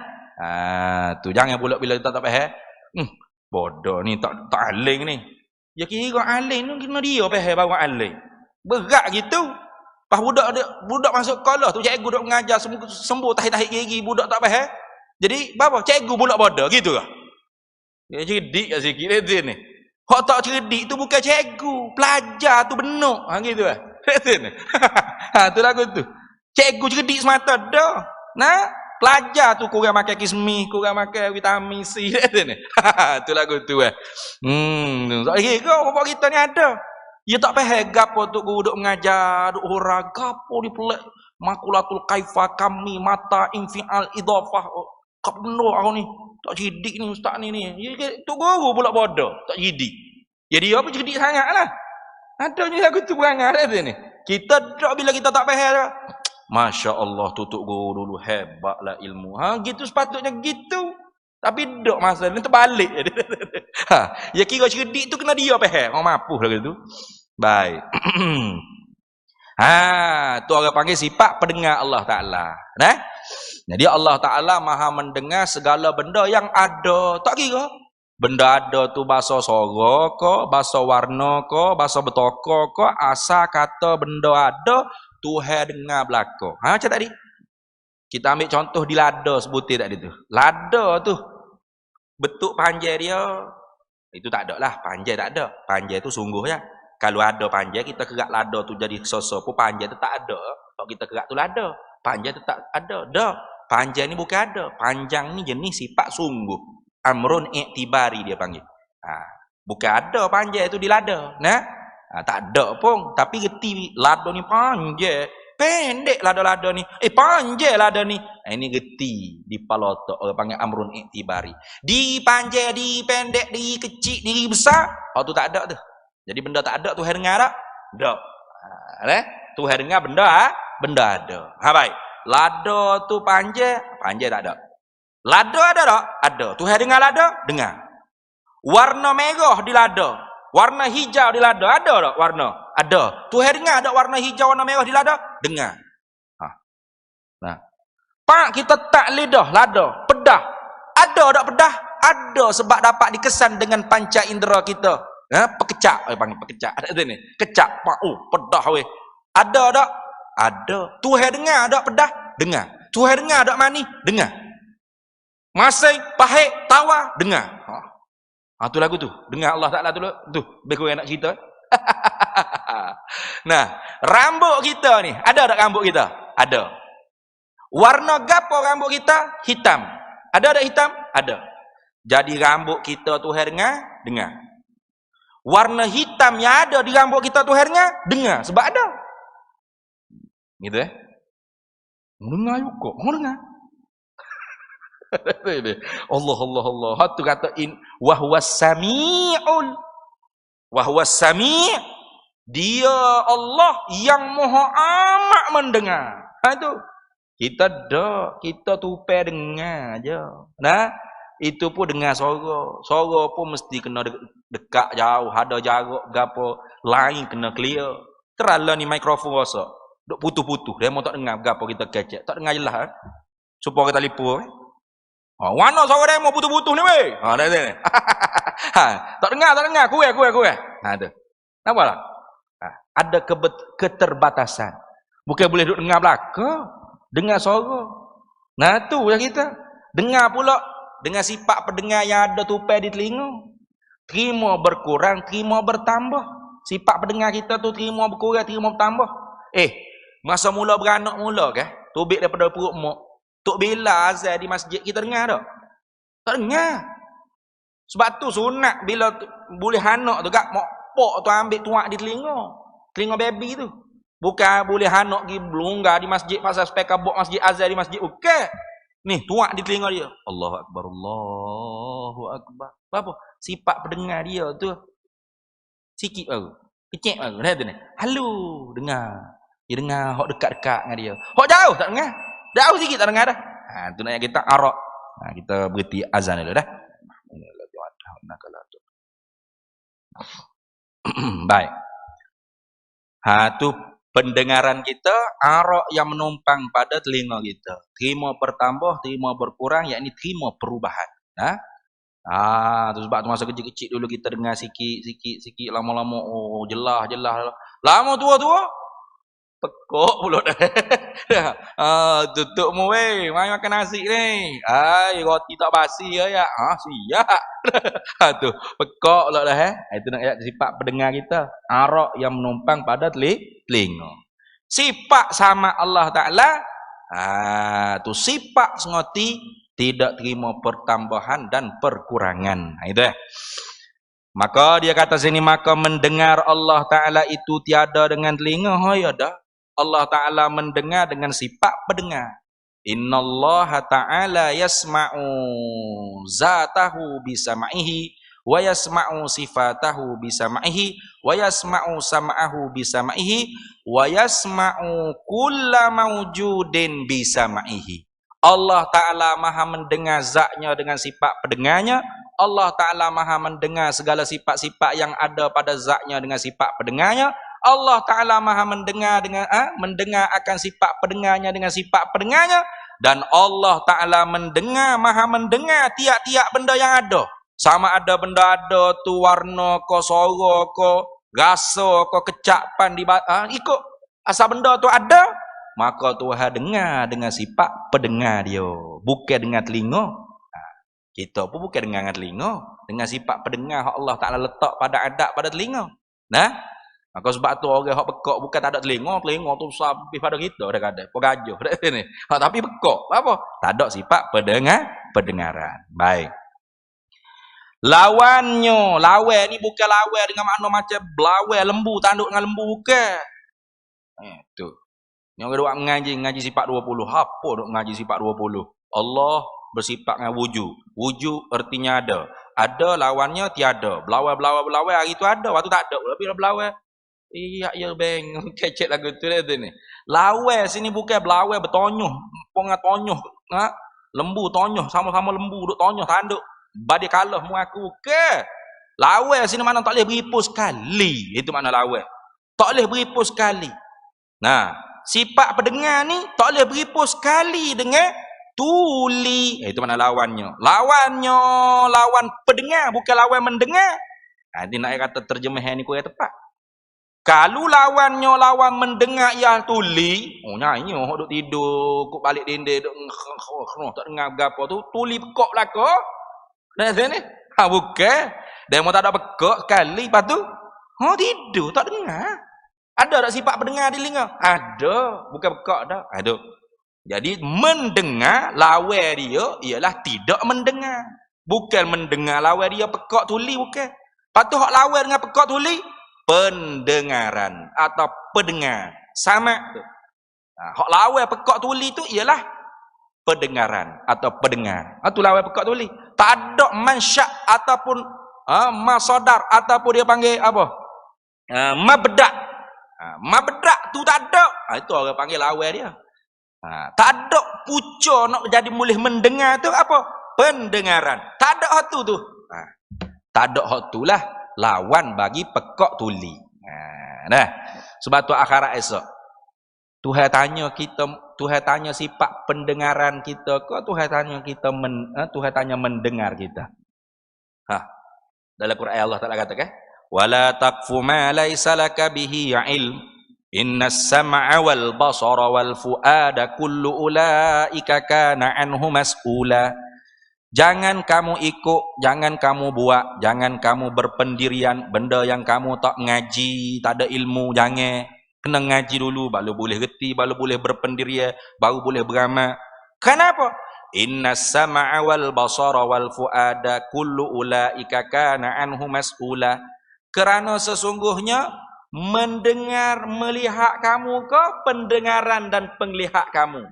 Speaker 1: Tu jangan pula bila kita tak faham. Bodoh ni tak aling ni. Ya kira aling tu kena dia faham baru aling. Berat gitu. Pas budak masuk sekolah tu cikgu duk mengajar sembuh tahit-tahit gigi budak tak faham. Jadi apa? Cikgu pula bodoh gitu ke? Ya cerdik kat sikit ni. Hak tak cerdik tu bukan cikgu, pelajar tu benuk. Gitu ah. Tu lagu tu. Cikgu cerdik semata dah. Nah, pelajar tu kurang makan kismis, kurang makan vitamin C ni. Tu lagu tu ah. Tak kira apa kita ni ada. Ya tak faham gapo tu guru duk mengajar, duk hura gapo ni pelak makulatul kaifa kami mata infial idhafah. Kap benda aku ni. Tak cerdik ni ustaz ni. Ya tu guru pula bodoh, tak cerdik. Jadi apa cerdik sangatlah. Adanya aku tu berangan ada ni. Kita tak bila kita tak faham dah. Masya-Allah tutup guru dulu hebatlah ilmu. Gitu sepatutnya gitu. Tapi dok masa ni terbalik. Ya kira cerdik tu kena dia faham. Orang mampu lah gitu. Baik. Tu orang panggil sifat pendengar Allah Ta'ala. Nah? Jadi Allah Ta'ala maha mendengar segala benda yang ada. Tak kira. Benda ada tu bahasa suara ke, bahasa warna ke, bahasa betoko ke, asal kata benda ada, Tuhan dengar belaka. Macam tadi. Kita ambil contoh di lada sebutir tadi tu. Lada tu. Bentuk panjang dia. Itu tak ada lah. Panjang tak ada. Panjang tu sungguh ya. Kalau ada panjang, kita kerak lada tu jadi sosok pun panjang tu tak ada. Kalau kita kerak tu lada, panjang tu tak ada. Dah. Panjang ni bukan ada. Panjang ni jenis sifat sungguh. Amrun i'tibari dia panggil. Bukan ada panjang tu di lada. Nah? Tak ada pun. Tapi geti lada ni panjang. Pendek lada-lada ni. Panjang lada ni. Ini geti di palotok. Orang panggil amrun i'tibari. Di panjang, di pendek, di kecil, di besar. Tu tak ada tu. Jadi benda tak ada Tuhan dengar tak? Tak. Tuhan dengar benda ada. Baik. Lada tu panjang tak ada. Lada ada tak? Ada. Tuhan dengar lada? Dengar. Warna merah di lada. Warna hijau di lada. Ada tak warna? Ada. Tuhan dengar ada warna hijau, warna merah di lada? Dengar. Nah. Pak kita tak lidah lada. Pedah. Ada tak pedah? Ada sebab dapat dikesan dengan panca indera kita. Pekecak. Panggil pekecak. Ada ni. Kecak. Pedah weh. Ada tak? Ada. Tuhan dengar tak pedah? Dengar. Tuhan dengar tak mani? Dengar. Masai, pahit, tawa, dengar. Tu lagu tu. Dengar Allah Ta'ala tu. Lebih kurang nak cerita. Nah, rambut kita ni. Ada tak rambut kita? Ada. Warna gapo rambut kita? Hitam. Ada tak hitam? Ada. Jadi rambut kita tu dengar. Warna hitam yang ada di rambut kita tu dengar. Sebab ada. Gitu Dengar juga. Dengar. Allah. Hatu kata wa huwas sami'. Dia Allah yang Maha amat mendengar. Itu. Kita tupai dengar aja. Nah, itu pun dengar suara. Suara pun mesti kena dekat jauh, ada jarak gapo, lain kena clear. Terala ni mikrofon rosak. Duk putus-putus. Dia mau tak dengar gapo kita kecek. Tak dengar jelas. Supaya kita lipu. Oh, mana suara demo butuh-butuh ni weh? Ha, dah ni. Tak dengar, kuih. Ha tu. Nampaklah? Ada keterbatasan. Bukan boleh duduk dengar belaka, dengar suara. Nah tu yang kita. Dengar pula dengan sifat pendengar yang ada tupai di telinga. Terima berkurang, terima bertambah. Sifat pendengar kita tu terima berkurang, terima bertambah. Masa mula beranak mula ke? Tubik daripada perut mak. Tok bila azan di masjid kita dengar tak? Tak dengar. Sebab tu sunat bila boleh anak tu kat mak pok tu ambil tuak di telinga. Telinga baby tu. Bukan boleh anak pergi belunggar di masjid pasal speaker box masjid azan di masjid. Okey. Ni tuak di telinga dia. Allahu akbar, Allahu akbar. Apa? Sifat pendengar dia tu sikit baru. Kecil baru. Dah tu ni. Halo, dengar. Dia dengar hok dekat-dekat dengan dia. Hok jauh tak dengar. Jauh sikit tak dengar dah. Tu nak kita arak. Kita berhenti azan dulu dah. Baik. Tu pendengaran kita arak yang menumpang pada telinga kita. Terima bertambah, terima berkurang, yakni terima perubahan. Tu sebab tu masa kecil-kecil dulu kita dengar sikit, lama-lama jelas. Lama tua pekok pula dah. Tutup mu weh, mai makan nasi ni. Roti tak basi ya. Siap. Tu pekok pula dah Itu nak ayat sifat pendengar kita. Arak yang menumpang pada telinga. Sifat sama Allah Taala. Tu sifat sengoti tidak terima pertambahan dan perkurangan. Itu Maka dia kata sini, maka mendengar Allah Ta'ala itu tiada dengan telinga. Ya dah. Allah Ta'ala mendengar dengan sifat pendengar. Innallaha Ta'ala yasma'u zatahu bisam'ihi wa yasma'u sifatahu bisam'ihi wa yasma'u sam'ahu bisam'ihi wa yasma'u kulla mawjudin bisam'ihi. Allah Ta'ala maha mendengar zatnya dengan sifat pendengarnya. Allah Ta'ala maha mendengar segala sifat-sifat yang ada pada zatnya dengan sifat pendengarnya. Allah Ta'ala maha mendengar mendengar akan sifat pendengarnya dengan sifat pendengarnya. Dan Allah Ta'ala maha mendengar tiap-tiap benda yang ada. Sama ada benda ada tu warna ko, suara ko, rasa ko, kecapan ikut asal benda tu ada, maka Tuhan dengar dengan sifat pendengar dia, bukan dengan telinga. Kita pun bukan dengan telinga, dengan sifat pendengar Allah Ta'ala letak pada adab pada telinga. Maka sebab tu orang hak pekak bukan tak ada telinga tu sampai pada kita dah kata pegajuh dah sini. Tapi pekak apa? Tak ada sifat pendengaran. Baik. Lawannya, lawan ni bukan lawan dengan makna macam belawai lembu, tanduk dengan lembu bukan. Tu. Yang kedua ngaji sifat 20. Apa duk ngaji sifat 20? Allah bersifat dengan wujud. Wujud artinya ada. Ada lawannya tiada. Belawai hari tu ada, waktu tak ada. Bila belawai ya beng kecek lagu tu ni. Lawai sini bukan belawai bertonyoh, pongat tonyoh. Lembu tonyoh, sama-sama lembu duk tonyoh tanduk. Badi kalah mu aku ke. Lawai sini mana tak boleh beripu sekali. Itu makna lawai. Tak boleh beripu sekali. Sifat pendengar ni tak boleh beripu sekali dengan tuli. Itu makna lawannya. Lawan pendengar bukan lawan mendengar. Dia nak kata terjemahan ni kurang tepat. Kalau lawannya lawan mendengar ia tuli, nyanyi duk tidur, kuk balik dinding duk tak dengar gapo tu, tuli pekak belaka. Dah sini. Bukan. Dia mau tak ada pekak sekali lepas tu, tidur tak dengar. Ada tak sifat pendengar di telinga? Ada, bukan pekak dah. Ada. Jadi mendengar lawan dia ialah tidak mendengar. Bukan mendengar lawan dia pekak tuli bukan. Lepas tu hak lawan dengan pekak tuli pendengaran atau pendengar sama tu. Hak lawan pekak tuli tu ialah pendengaran atau pendengar. Tu lawan pekak tuli. Tak ada mansyak ataupun masdar ataupun dia panggil apa? Mabda'. Mabda' tu tak ada. Itu orang panggil lawan dia. Tak ada pucuk nak jadi boleh mendengar tu apa? Pendengaran. Tak ada hak tu. Tak ada hak tu lah lawan bagi pekak tuli. Sebab tu akhirat esok Tuhan tanya kita, Tuhan tanya sifat pendengaran kita ke Tuhan tanya kita Tuhan tanya mendengar kita. Dalam Quran Allah Taala katakan, "Wala taqfu ma laysa laka bihi ilm. Innas sam'a wal basara wal fuada kullu ulaika kana anhu mas'ula." Jangan kamu ikut, jangan kamu buat, jangan kamu berpendirian benda yang kamu tak ngaji, tak ada ilmu, jangan. Kena ngaji dulu, baru boleh reti, baru boleh berpendirian, baru boleh beramal. Kenapa? Innas sam'a wal basara wal fuada kullu ulaika kana anhu mas'ula. Kerana sesungguhnya mendengar, melihat kamu ke pendengaran dan penglihat kamu,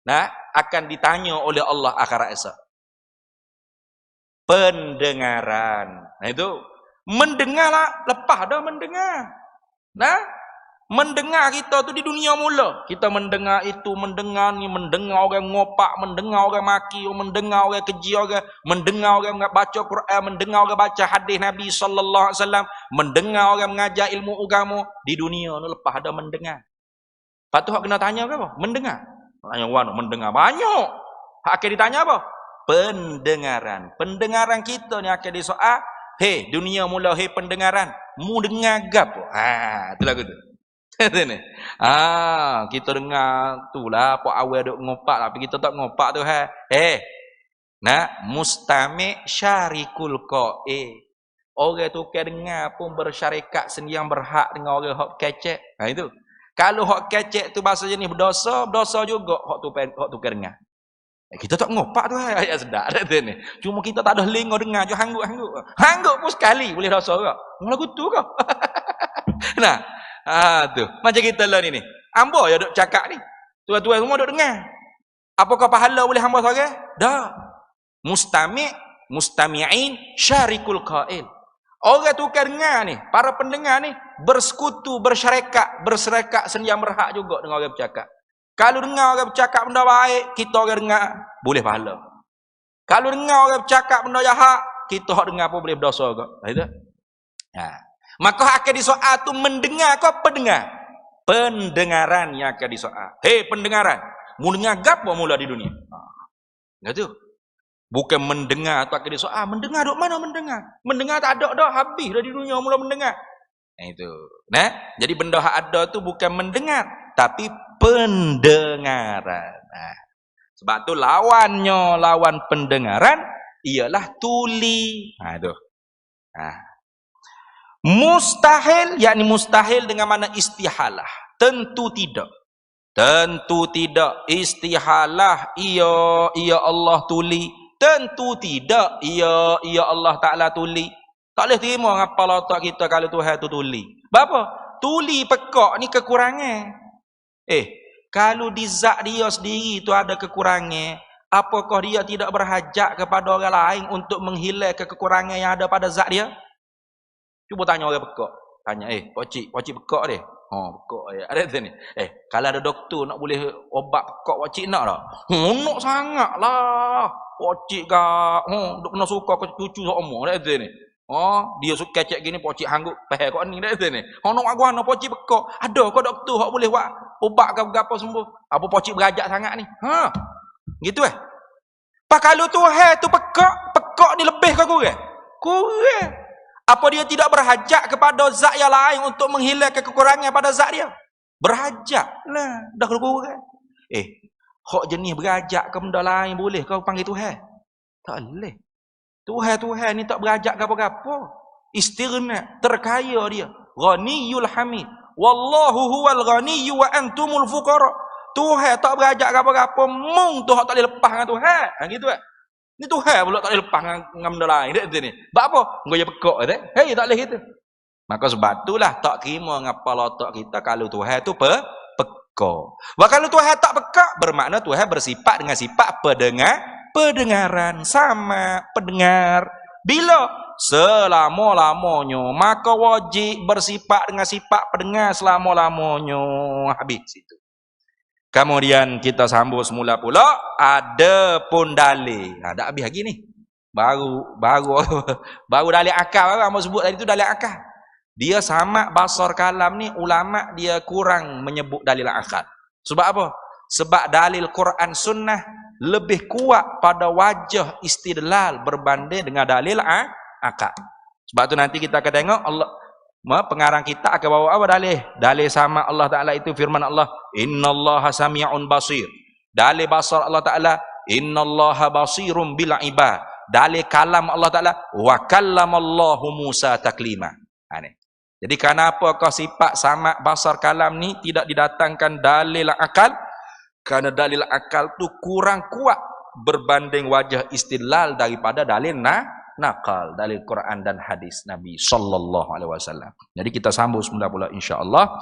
Speaker 1: nah, akan ditanya oleh Allah akhirat esok. Pendengaran. Nah itu mendengarlah, lepas dah mendengar. Nah, mendengar kita tu di dunia mula. Kita mendengar itu, mendengar ni, mendengar orang ngopak, mendengar orang maki, mendengar orang keji orang, mendengar orang baca Quran, mendengar orang baca hadis Nabi sallallahu alaihi wasallam, mendengar orang mengajar ilmu agama di dunia ni lepas ada mendengar. Lepas tu hak kena tanya apa? Mendengar. Tanya mana mendengar banyak. Hak akan ditanya apa? Pendengaran. Pendengaran kita ni akan disoal, "Hei, dunia mula hei pendengaran, mu dengar gapo?" Tu lagu tu. Kita dengar tu lah pak awal duk ngopak tapi kita tak ngopak tu mustami' syarikul qa'i. Orang tu kan dengar pun bersyarikat sendiri berhak dengan orang hak kecek. Itu. Kalau hak kecek tu bahasa jenis berdosa, berdosa juga hak tu kan dengar. Kita tak ngopak tu ayat sedap dah tu ni. Cuma kita tak ada lingo dengar je hangguk-hangguk. Hangguk pun sekali boleh dosa ke? Lagu tu ke? Nah, tu. Macam kita lah ni. Hamba ya duk cakap ni. Tuan-tuan semua duk dengar. Apakah pahala boleh hamba seorang? Dah. Mustami'in syarikul qail. Orang tu kan dengar ni, para pendengar ni bersekutu, berserikat sendiri berhak juga dengan orang bercakap. Kalau dengar orang bercakap benda baik, kita orang dengar boleh pahala. Kalau dengar orang bercakap benda jahat, kita hak dengar pun boleh berdosa juga. Itu. Maka akan disoal tu mendengar ke pendengar? Pendengaran yang akan disoal. Hei pendengaran, mu dengar gapo mula di dunia? Gitu. Bukan mendengar tu akan disoal. Mendengar duk mana mendengar? Mendengar tak ada dah, habis dah di dunia mula mendengar. Itu. Nah, jadi benda hak ada tu bukan mendengar, tapi pendengaran. Sebab tu lawan pendengaran ialah tuli. Itu. Mustahil, yakni mustahil dengan mana istihalah. Tentu tidak. Tentu tidak. Istihalah ia Allah tuli. Tentu tidak ia Allah Ta'ala tuli. Tak boleh terima apa letak kita kalau Tuhan tu tuli. Apa? Tuli pekak ni kekurangan. Kalau di zat dia sendiri tu ada kekurangan, apakah dia tidak berhajat kepada orang lain untuk menghilangkan kekurangan yang ada pada zat dia? Cuba tanya orang pekak. Tanya, pocik pekak dia. Pekak dia. Ada tu ni. Kalau ada doktor nak boleh obat pekak pocik nak tak? Nak sangatlah. Pocik kak. Duk kena suka ke cucu semua. Ada tu ni. Dia suka cek gini pocik hanggut peh kau ni dah ni. Nak guna pocik bekok. Ada kau doktor hak boleh buat ubat ke apa sembuh. Apa pocik berajak sangat ni. Gitu Pak kalau Tuhan tu pekak ni lebih ke kurang? Kurang. Apa dia tidak berhajat kepada zat yang lain untuk menghilangkan kekurangan pada zat dia? Berhajat lah. Dah kurang. Hak jenis berhajat ke benda lain boleh kau panggil Tuhan? Tak boleh. Tuhan ni tak berajak apa-apa. Istirna, terkaya dia. Ghaniyul hamid. Wallahu huwal ghaniyyu wa antumul fuqara. Tuhan tak berajak apa-apa. Mung tu hak tak boleh lepas dengan Tuhan. Gitu Ni Tuhan pula tak boleh lepas dengan benda lain. Dia ni. Sebab apa? Ngoyak pekak tak? Tak boleh gitu. Maka sebab itulah tak terima ngapa letak kita kalau Tuhan tu pekak. Kalau Tuhan tak pekak bermakna Tuhan bersifat dengan sifat pendengaran sama pendengar. Bila selama-lamanya, maka wajib bersifat dengan sifat pendengar selama-lamanya. Habis situ. Kemudian kita sambung semula pula, ada pun dalil. Dah habis lagi ni. Baru dalil akal orang mau sebut tadi tu dalil akal. Dia sama basar kalam ni ulama dia kurang menyebut dalil akal. Sebab apa? Sebab dalil Quran Sunnah lebih kuat pada wajah istidlal berbanding dengan dalil akal. Sebab tu nanti kita akan tengok Allah pengarang kita akan bawa apa dalil? Dalil sama Allah Taala itu firman Allah, innallaha sami'un basir. Dalil basar Allah Taala, innallaha basirum bil ibad. Dalil kalam Allah Taala, wa kallamallahu Musa taklima. Ini. Jadi kenapa kau sifat sama basar kalam ni tidak didatangkan dalil akal? Karena dalil akal tu kurang kuat berbanding wajah istidlal daripada dalil nakal, dalil Quran dan hadis Nabi sallallahu alaihi wasallam. Jadi kita sambung semula pula insya-Allah.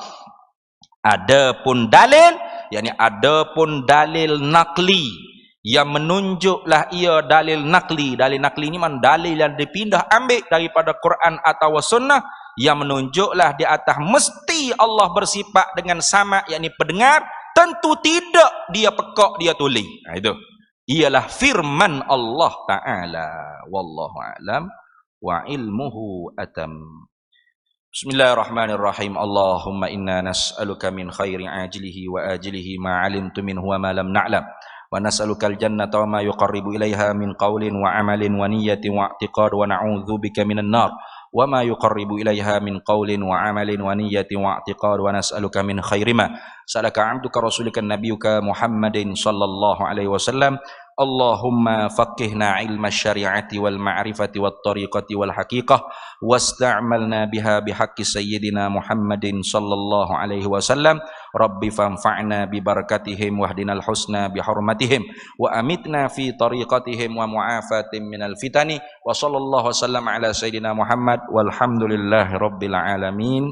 Speaker 1: Adapun dalil, yakni adapun dalil nakli yang menunjuklah ia dalil nakli. Dalil nakli ni mana dalil yang dipindah ambil daripada Quran atau sunnah yang menunjuklah di atas mesti Allah bersifat dengan sama, yakni pendengar. Tentu tidak dia pekak, dia tuli. Nah, itu. Ialah firman Allah Ta'ala. Wallahu a'lam wa ilmuhu atam. Bismillahirrahmanirrahim. Allahumma inna nas'aluka min khairi ajilihi wa ajilihi ma alimtu minhu wa ma lam na'lam. Wa nas'aluka al-jannata wa ma yuqarribu ilaiha min qawlin wa amalin wa niyatin wa i'tiqad wa na'udzu bika minan nar. وما يقرب إليها من قول وعمل ونية واعتقاد ونسألك من خير ما سألك عبدك رسولك نبيك محمد صلى الله عليه وسلم اللهم فقهنا علم الشريعة والمعرفة والطريقة والحقيقة واستعملنا بها بحق سيدنا محمد صلى الله عليه وسلم رب فانفعنا ببركتهم واهدنا الحسنى بحرمتهم وأمتنا في طريقتهم ومعافاة من الفتن وصلى الله وسلم على سيدنا محمد والحمد لله رب العالمين.